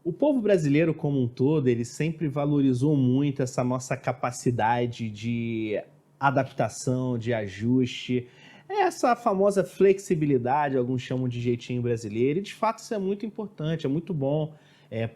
O povo brasileiro como um todo, ele sempre valorizou muito essa nossa capacidade de adaptação, de ajuste, essa famosa flexibilidade, alguns chamam de jeitinho brasileiro, e de fato isso é muito importante, é muito bom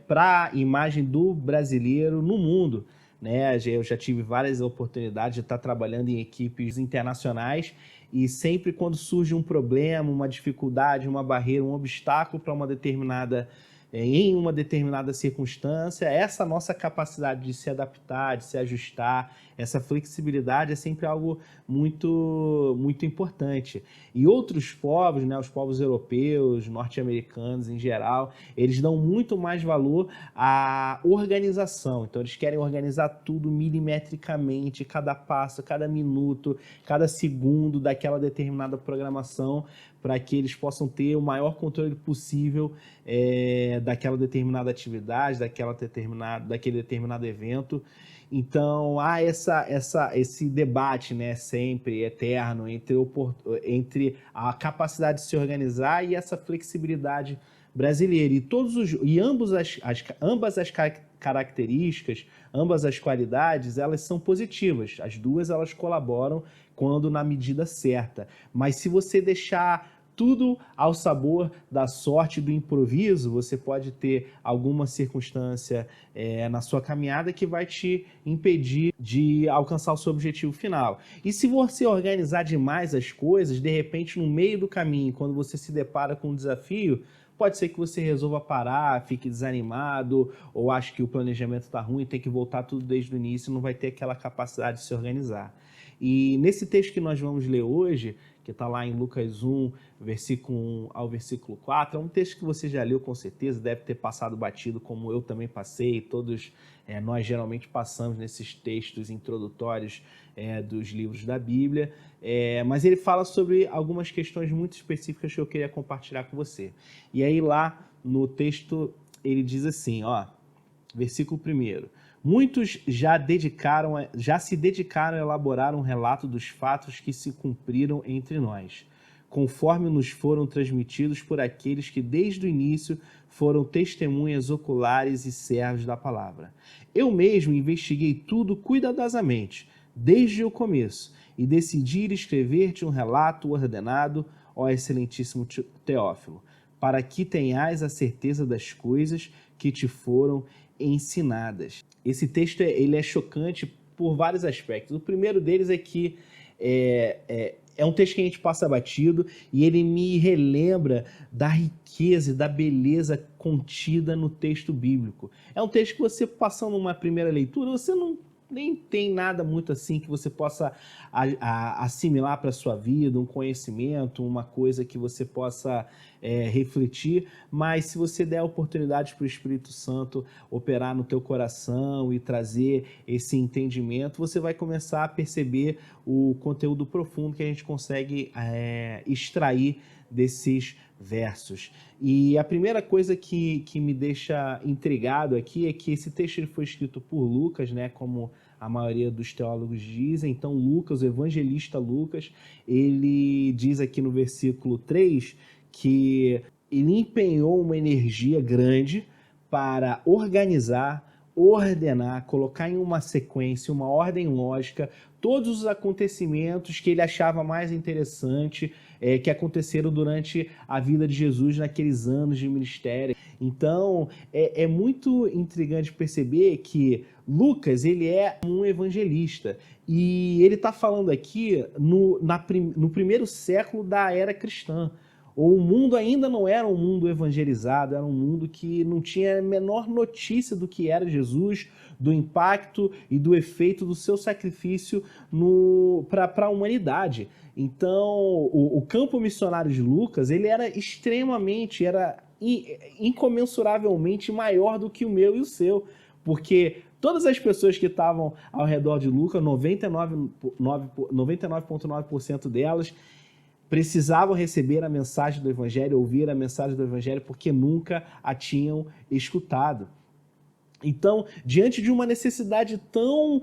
para a imagem do brasileiro no mundo. Né? Eu já tive várias oportunidades de estar trabalhando em equipes internacionais e sempre quando surge um problema, uma dificuldade, uma barreira, um obstáculo para uma determinada em uma determinada circunstância, essa nossa capacidade de se adaptar, de se ajustar, essa flexibilidade é sempre algo muito importante. E outros povos, né, os povos europeus, norte-americanos em geral, eles dão muito mais valor à organização. Então, eles querem organizar tudo milimetricamente, cada passo, cada minuto, cada segundo daquela determinada programação, para que eles possam ter o maior controle possível daquela determinada atividade, daquele determinado evento. Então, há esse debate, né, sempre eterno entre a capacidade de se organizar e essa flexibilidade brasileira. Ambas as características, ambas as qualidades, elas são positivas. As duas, elas colaboram quando na medida certa. Mas se você deixar tudo ao sabor da sorte e do improviso, você pode ter alguma circunstância na sua caminhada que vai te impedir de alcançar o seu objetivo final. E se você organizar demais as coisas, de repente, no meio do caminho, quando você se depara com um desafio, pode ser que você resolva parar, fique desanimado, ou ache que o planejamento está ruim, tem que voltar tudo desde o início, não vai ter aquela capacidade de se organizar. E nesse texto que nós vamos ler hoje, que está lá em Lucas 1, versículo 1 ao versículo 4, é um texto que você já leu com certeza, deve ter passado batido, como eu também passei, todos nós geralmente passamos nesses textos introdutórios dos livros da Bíblia, mas ele fala sobre algumas questões muito específicas que eu queria compartilhar com você. E aí lá no texto ele diz assim, ó, versículo 1: muitos já se dedicaram a elaborar um relato dos fatos que se cumpriram entre nós, conforme nos foram transmitidos por aqueles que desde o início foram testemunhas oculares e servos da palavra. Eu mesmo investiguei tudo cuidadosamente, desde o começo, e decidi escrever-te um relato ordenado, ó excelentíssimo Teófilo, para que tenhais a certeza das coisas que te foram ensinadas. Esse texto ele é chocante por vários aspectos. O primeiro deles é que é um texto que a gente passa batido e ele me relembra da riqueza e da beleza contida no texto bíblico. É um texto que você, passando uma primeira leitura, você nem tem nada muito assim que você possa assimilar para a sua vida, um conhecimento, uma coisa que você possa refletir, mas se você der oportunidade para o Espírito Santo operar no teu coração e trazer esse entendimento, você vai começar a perceber o conteúdo profundo que a gente consegue extrair desses versos. E a primeira coisa que me deixa intrigado aqui é que esse texto ele foi escrito por Lucas, né, como a maioria dos teólogos dizem. Então Lucas, o evangelista Lucas, ele diz aqui no versículo 3 que ele empenhou uma energia grande para organizar, ordenar, colocar em uma sequência, uma ordem lógica, todos os acontecimentos que ele achava mais interessante que aconteceram durante a vida de Jesus naqueles anos de ministério. Então, é muito intrigante perceber que Lucas, ele é um evangelista e ele está falando aqui no primeiro século da era cristã. O mundo ainda não era um mundo evangelizado, era um mundo que não tinha a menor notícia do que era Jesus, do impacto e do efeito do seu sacrifício para a humanidade. Então, o campo missionário de Lucas, ele era incomensuravelmente maior do que o meu e o seu, porque todas as pessoas que estavam ao redor de Lucas, 99,9% delas, precisavam receber a mensagem do Evangelho, ouvir a mensagem do Evangelho, porque nunca a tinham escutado. Então, diante de uma necessidade tão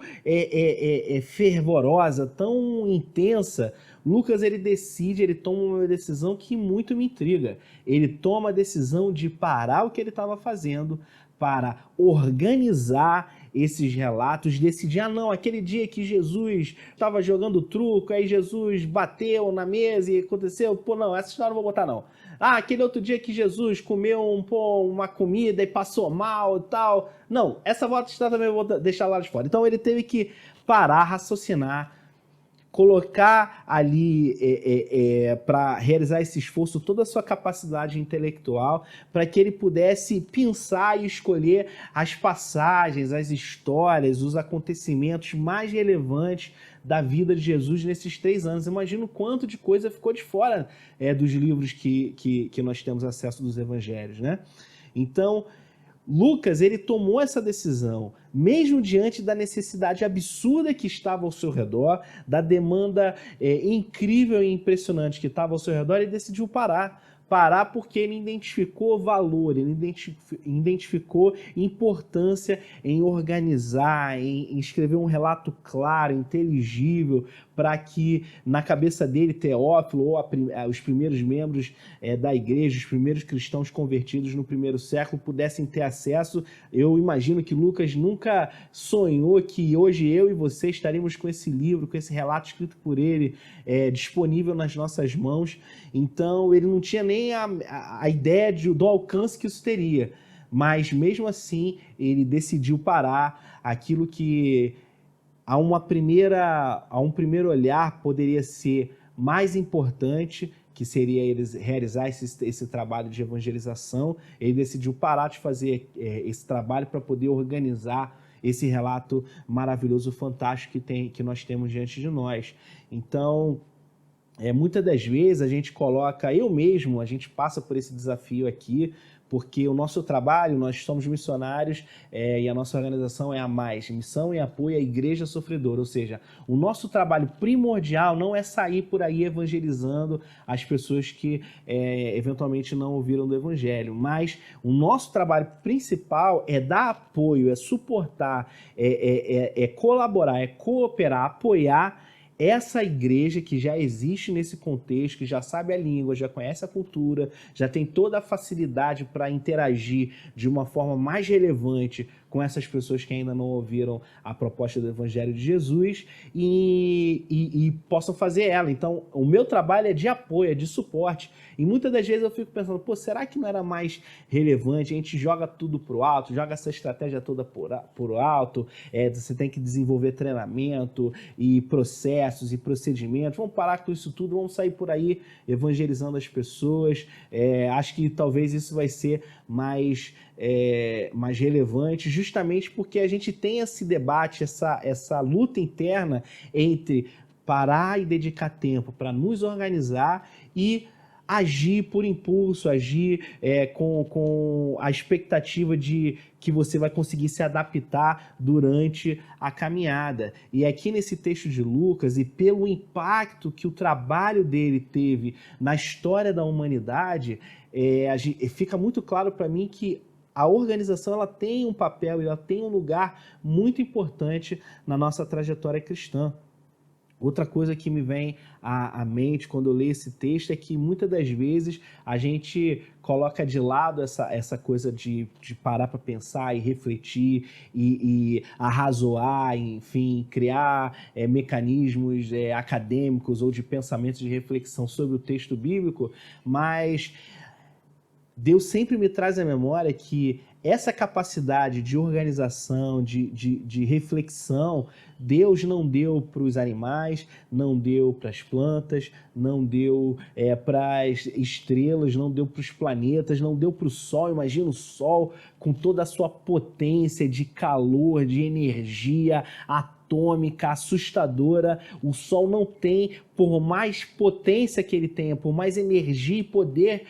fervorosa, tão intensa, Lucas, ele toma uma decisão que muito me intriga. Ele toma a decisão de parar o que ele estava fazendo para organizar esses relatos, decidir, não, aquele dia que Jesus estava jogando truco, aí Jesus bateu na mesa e aconteceu, não, essa história eu não vou botar não. Aquele outro dia que Jesus comeu uma comida e passou mal e tal. Não, essa história também eu vou deixar lá de fora. Então ele teve que parar, raciocinar, colocar ali para realizar esse esforço toda a sua capacidade intelectual para que ele pudesse pensar e escolher as passagens, as histórias, os acontecimentos mais relevantes da vida de Jesus nesses 3 anos. Imagina o quanto de coisa ficou de fora dos livros que nós temos acesso dos evangelhos, né? Então, Lucas, ele tomou essa decisão, mesmo diante da necessidade absurda que estava ao seu redor, da demanda incrível e impressionante que estava ao seu redor, ele decidiu parar. Parar porque ele identificou valor, ele identificou importância em organizar, em escrever um relato claro, inteligível, para que na cabeça dele, Teófilo, ou os primeiros membros da igreja, os primeiros cristãos convertidos no primeiro século, pudessem ter acesso. Eu imagino que Lucas nunca sonhou que hoje eu e você estaríamos com esse livro, com esse relato escrito por ele, disponível nas nossas mãos. Então, ele não tinha nem a ideia do alcance que isso teria. Mas, mesmo assim, ele decidiu parar aquilo que, a um primeiro olhar, poderia ser mais importante, que seria eles realizar esse trabalho de evangelização. Ele decidiu parar de fazer esse trabalho para poder organizar esse relato maravilhoso, fantástico que nós temos diante de nós. Então, muitas das vezes a gente a gente passa por esse desafio aqui, porque o nosso trabalho, nós somos missionários e a nossa organização é a Mais, Missão e Apoio à Igreja Sofredora, ou seja, o nosso trabalho primordial não é sair por aí evangelizando as pessoas que eventualmente não ouviram do Evangelho, mas o nosso trabalho principal é dar apoio, é suportar, colaborar, é cooperar, apoiar essa igreja que já existe nesse contexto, que já sabe a língua, já conhece a cultura, já tem toda a facilidade para interagir de uma forma mais relevante com essas pessoas que ainda não ouviram a proposta do Evangelho de Jesus e possam fazer ela. Então, o meu trabalho é de apoio, é de suporte. E muitas das vezes eu fico pensando, será que não era mais relevante? A gente joga tudo pro alto, joga essa estratégia toda pro alto, você tem que desenvolver treinamento e processos e procedimentos. Vamos parar com isso tudo, vamos sair por aí evangelizando as pessoas. Acho que talvez isso vai ser mais relevante, justamente porque a gente tem esse debate, essa luta interna entre parar e dedicar tempo para nos organizar e agir por impulso, agir com a expectativa de que você vai conseguir se adaptar durante a caminhada. E aqui nesse texto de Lucas, e pelo impacto que o trabalho dele teve na história da humanidade, fica muito claro para mim que a organização ela tem um papel, ela tem um lugar muito importante na nossa trajetória cristã. Outra coisa que me vem à mente quando eu leio esse texto é que muitas das vezes a gente coloca de lado essa coisa de parar para pensar e refletir e arrazoar, enfim, criar mecanismos acadêmicos ou de pensamento de reflexão sobre o texto bíblico, mas Deus sempre me traz à memória que essa capacidade de organização, de reflexão, Deus não deu para os animais, não deu para as plantas, não deu para as estrelas, não deu para os planetas, não deu para o Sol. Imagina o Sol com toda a sua potência de calor, de energia atômica, assustadora. O Sol não tem, por mais potência que ele tenha, por mais energia e poder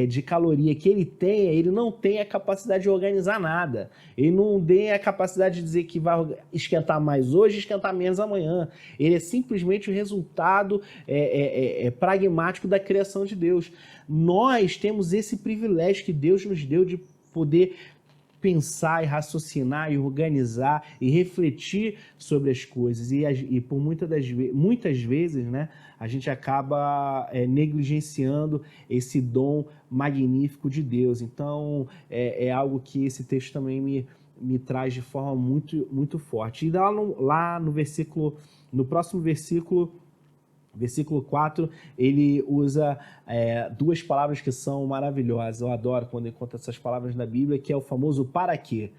de caloria que ele tenha, ele não tem a capacidade de organizar nada. Ele não tem a capacidade de dizer que vai esquentar mais hoje e esquentar menos amanhã. Ele é simplesmente o resultado pragmático da criação de Deus. Nós temos esse privilégio que Deus nos deu de poder pensar e raciocinar e organizar e refletir sobre as coisas. E por muitas vezes, né, a gente acaba negligenciando esse dom magnífico de Deus. Então, é algo que esse texto também me traz de forma muito, muito forte. E lá no versículo, no próximo versículo 4, ele usa duas palavras que são maravilhosas. Eu adoro quando encontro essas palavras na Bíblia, que é o famoso para quê.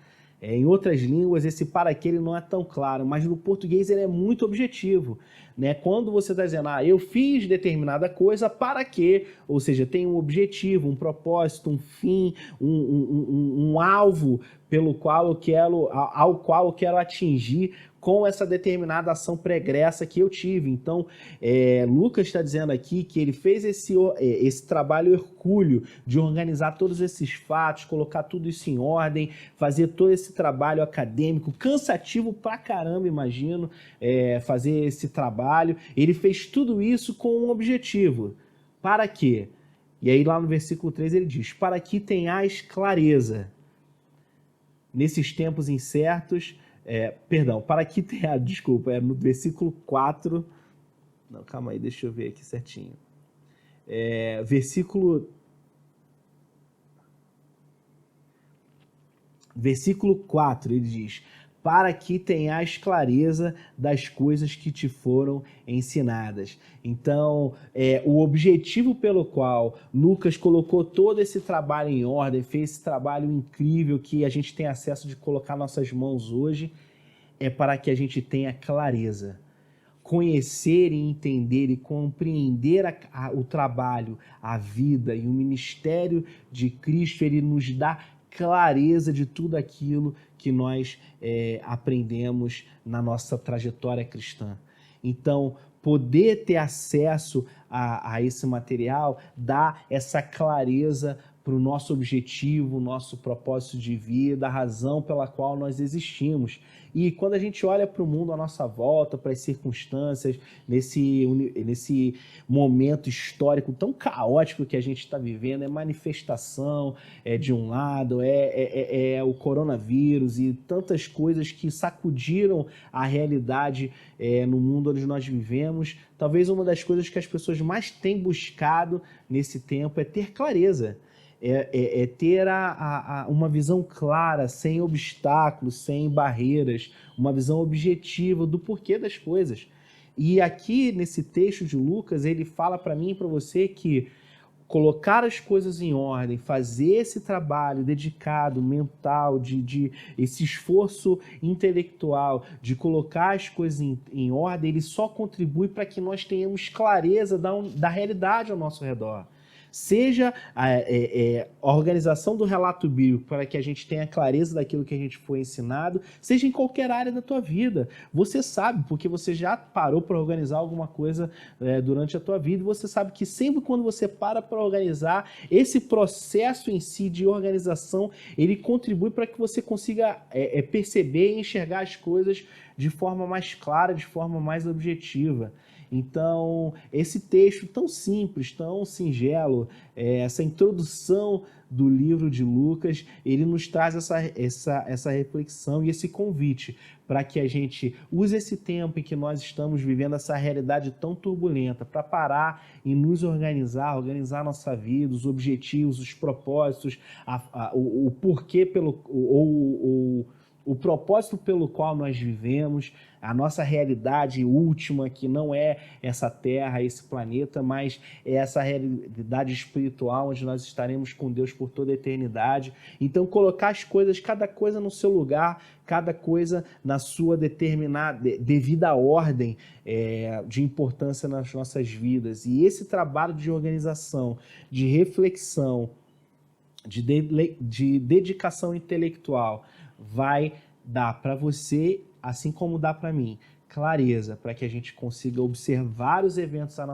Em outras línguas, esse para quê ele não é tão claro, mas no português ele é muito objetivo. Né? Quando você está dizendo, eu fiz determinada coisa, para quê? Ou seja, tem um objetivo, um propósito, um fim, um alvo ao qual eu quero atingir com essa determinada ação pregressa que eu tive. Então, Lucas está dizendo aqui que ele fez esse trabalho hercúleo de organizar todos esses fatos, colocar tudo isso em ordem, fazer todo esse trabalho acadêmico, cansativo pra caramba, imagino, fazer esse trabalho. Ele fez tudo isso com um objetivo. Para quê? E aí lá no versículo 3 ele diz, para que tenhais clareza nesses tempos incertos, para que tenha, desculpa, no versículo 4, não, calma aí, deixa eu ver aqui certinho, versículo 4, ele diz, para que tenhas clareza das coisas que te foram ensinadas. Então, o objetivo pelo qual Lucas colocou todo esse trabalho em ordem, fez esse trabalho incrível que a gente tem acesso de colocar nossas mãos hoje, é para que a gente tenha clareza. Conhecer e entender e compreender o trabalho, a vida e o ministério de Cristo, ele nos dá clareza de tudo aquilo que nós aprendemos na nossa trajetória cristã. Então, poder ter acesso a esse material dá essa clareza para o nosso objetivo, nosso propósito de vida, a razão pela qual nós existimos. E quando a gente olha para o mundo à nossa volta, para as circunstâncias, nesse momento histórico tão caótico que a gente está vivendo, manifestação de um lado, o coronavírus e tantas coisas que sacudiram a realidade no mundo onde nós vivemos. Talvez uma das coisas que as pessoas mais têm buscado nesse tempo é ter clareza. Ter uma visão clara, sem obstáculos, sem barreiras, uma visão objetiva do porquê das coisas. E aqui, nesse texto de Lucas, ele fala para mim e para você que colocar as coisas em ordem, fazer esse trabalho dedicado, mental, de esse esforço intelectual, de colocar as coisas em ordem, ele só contribui para que nós tenhamos clareza da realidade ao nosso redor. Seja a organização do relato bíblico para que a gente tenha clareza daquilo que a gente foi ensinado, seja em qualquer área da tua vida. Você sabe, porque você já parou para organizar alguma coisa durante a tua vida, e você sabe que sempre quando você para organizar, esse processo em si de organização, ele contribui para que você consiga perceber e enxergar as coisas de forma mais clara, de forma mais objetiva. Então, esse texto tão simples, tão singelo, essa introdução do livro de Lucas, ele nos traz essa reflexão e esse convite para que a gente use esse tempo em que nós estamos vivendo essa realidade tão turbulenta para parar e nos organizar a nossa vida, os objetivos, os propósitos, o porquê o propósito pelo qual nós vivemos, a nossa realidade última, que não é essa terra, esse planeta, mas é essa realidade espiritual, onde nós estaremos com Deus por toda a eternidade. Então, colocar as coisas, cada coisa no seu lugar, cada coisa na sua devida ordem de importância nas nossas vidas. E esse trabalho de organização, de reflexão, de dedicação intelectual, vai dar para você, assim como dá para mim, clareza para que a gente consiga observar os eventos à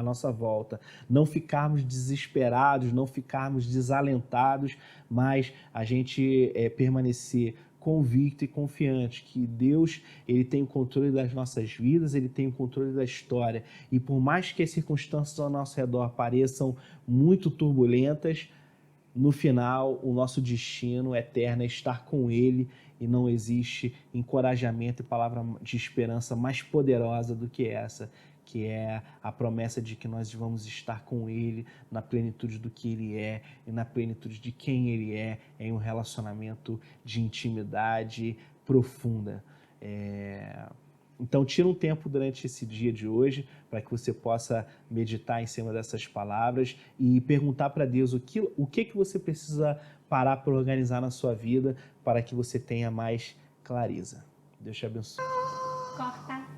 nossa volta, não ficarmos desesperados, não ficarmos desalentados, mas a gente permanecer convicto e confiante que Deus, ele tem o controle das nossas vidas, ele tem o controle da história, e por mais que as circunstâncias ao nosso redor pareçam muito turbulentas, no final, o nosso destino eterno é estar com Ele, e não existe encorajamento e palavra de esperança mais poderosa do que essa, que é a promessa de que nós vamos estar com Ele na plenitude do que Ele é e na plenitude de quem Ele é, em um relacionamento de intimidade profunda. Então, tira um tempo durante esse dia de hoje para que você possa meditar em cima dessas palavras e perguntar para Deus o que você precisa parar para organizar na sua vida para que você tenha mais clareza. Deus te abençoe. Corta.